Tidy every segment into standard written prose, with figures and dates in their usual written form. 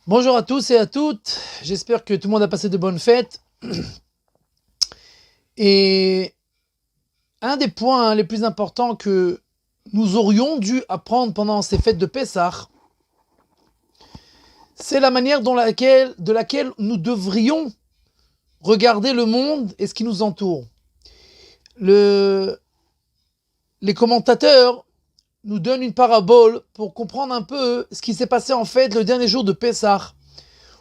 Bonjour à tous et à toutes, j'espère que tout le monde a passé de bonnes fêtes. Et un des points les plus importants que nous aurions dû apprendre pendant ces fêtes de Pessah, c'est la manière de laquelle nous devrions regarder le monde et ce qui nous entoure. Les commentateurs nous donnent une parabole pour comprendre un peu ce qui s'est passé en fait le dernier jour de Pessah,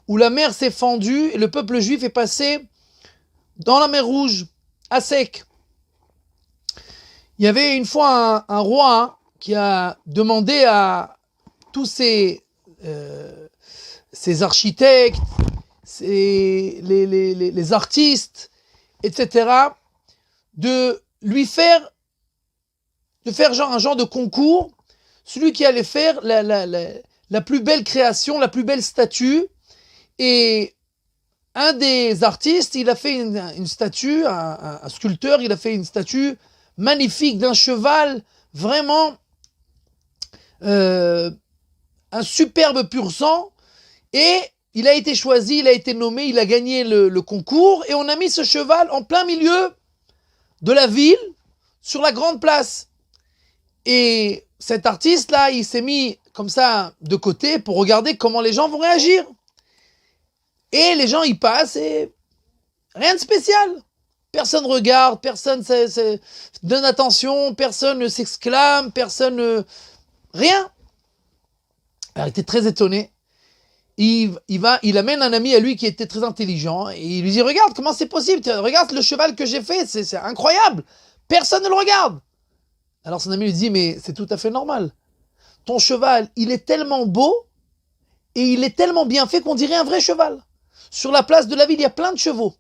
où la mer s'est fendue et le peuple juif est passé dans la mer Rouge, à sec. Il y avait une fois un roi qui a demandé à tous ces architectes, les artistes, etc., de faire un genre de concours, celui qui allait faire la plus belle création, la plus belle statue. Et un des artistes, il a fait une statue, un sculpteur, il a fait une statue magnifique d'un cheval, vraiment un superbe pur sang. Et il a été choisi, il a été nommé, il a gagné le concours. Et on a mis ce cheval en plein milieu de la ville, sur la grande place. Et cet artiste-là, il s'est mis comme ça de côté pour regarder comment les gens vont réagir. Et les gens y passent et rien de spécial. Personne regarde, personne donne attention, personne ne s'exclame, rien. Alors il était très étonné. Il amène un ami à lui qui était très intelligent et il lui dit: regarde, comment c'est possible? Regarde le cheval que j'ai fait, c'est incroyable. Personne ne le regarde. Alors son ami lui dit: mais c'est tout à fait normal. Ton cheval, il est tellement beau et il est tellement bien fait qu'on dirait un vrai cheval. Sur la place de la ville, il y a plein de chevaux.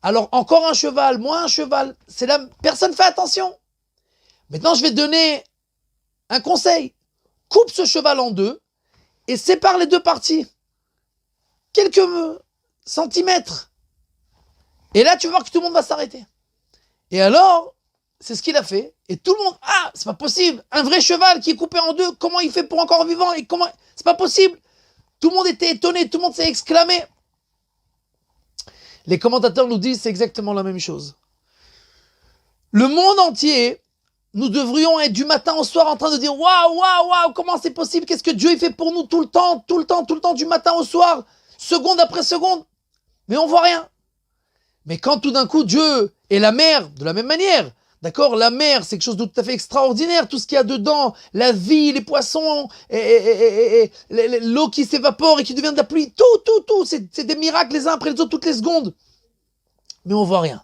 Alors, encore un cheval, moins un cheval. Personne ne fait attention. Maintenant, je vais te donner un conseil. Coupe ce cheval en deux et sépare les deux parties. Quelques centimètres. Et là, tu vas voir que tout le monde va s'arrêter. Et alors, c'est ce qu'il a fait. Et tout le monde: ah, c'est pas possible. Un vrai cheval qui est coupé en deux, comment il fait pour encore vivant? C'est pas possible. Tout le monde était étonné, tout le monde s'est exclamé. Les commentateurs nous disent c'est exactement la même chose. Le monde entier, nous devrions être du matin au soir en train de dire: waouh, comment c'est possible? Qu'est-ce que Dieu il fait pour nous tout le temps, du matin au soir, seconde après seconde. Mais on voit rien. Mais quand tout d'un coup Dieu et la mer, de la même manière, d'accord, la mer c'est quelque chose de tout à fait extraordinaire, tout ce qu'il y a dedans, la vie, les poissons, et l'eau qui s'évapore et qui devient de la pluie, tout, c'est des miracles les uns après les autres toutes les secondes. Mais on voit rien.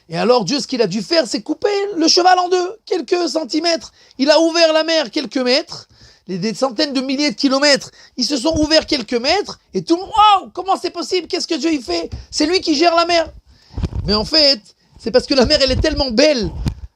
Et alors Dieu, ce qu'il a dû faire, c'est couper le cheval en deux, quelques centimètres. Il a ouvert la mer quelques mètres, des centaines de milliers de kilomètres, ils se sont ouverts quelques mètres, et tout le monde: waouh, comment c'est possible? Qu'est-ce que Dieu y fait? C'est lui qui gère la mer. Mais en fait, c'est parce que la mer, elle est tellement belle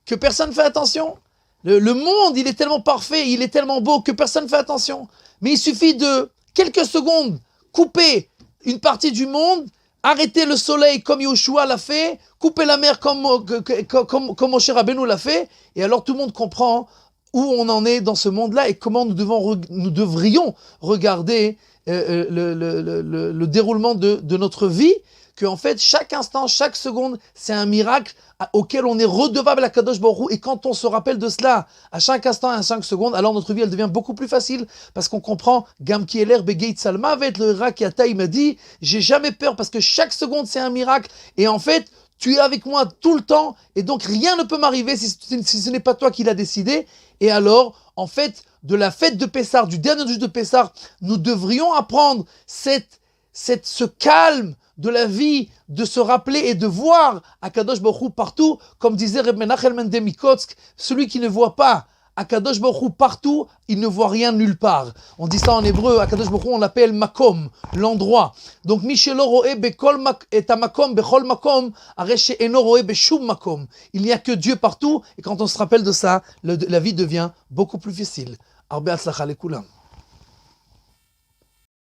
que personne ne fait attention. Le monde, il est tellement parfait, il est tellement beau que personne ne fait attention. Mais il suffit de quelques secondes couper une partie du monde, arrêter le soleil comme Yoshua l'a fait, couper la mer comme Moshe Rabbeinu l'a fait, et alors tout le monde comprend où on en est dans ce monde-là et comment nous devrions regarder le déroulement de notre vie, qu'en fait, chaque instant, chaque seconde, c'est un miracle auquel on est redevable à Kadosh Baruch Hu. Et quand on se rappelle de cela, à chaque instant, à chaque seconde, alors notre vie, elle devient beaucoup plus facile, parce qu'on comprend, Gam Kieler Begeit Salma, avec le Irak Yata, il m'a dit: j'ai jamais peur, parce que chaque seconde, c'est un miracle. Et en fait, tu es avec moi tout le temps, et donc rien ne peut m'arriver si ce n'est pas toi qui l'as décidé. Et alors, en fait, de la fête de Pessah, du dernier jour de Pessah, nous devrions apprendre ce calme de la vie, de se rappeler et de voir Akadosh Baruch Hu partout, comme disait Reb Menachem Mendel Mikotsk, celui qui ne voit pas Akadosh Baruch Hu partout, il ne voit rien nulle part. On dit ça en hébreu, Akadosh Baruch Hu, on l'appelle Makom, l'endroit. Donc Mishelo roe bekol et makom bechol makom, areche eno roe beshum makom. Il n'y a que Dieu partout, et quand on se rappelle de ça, la vie devient beaucoup plus facile. Arbe atzlacha lekulam.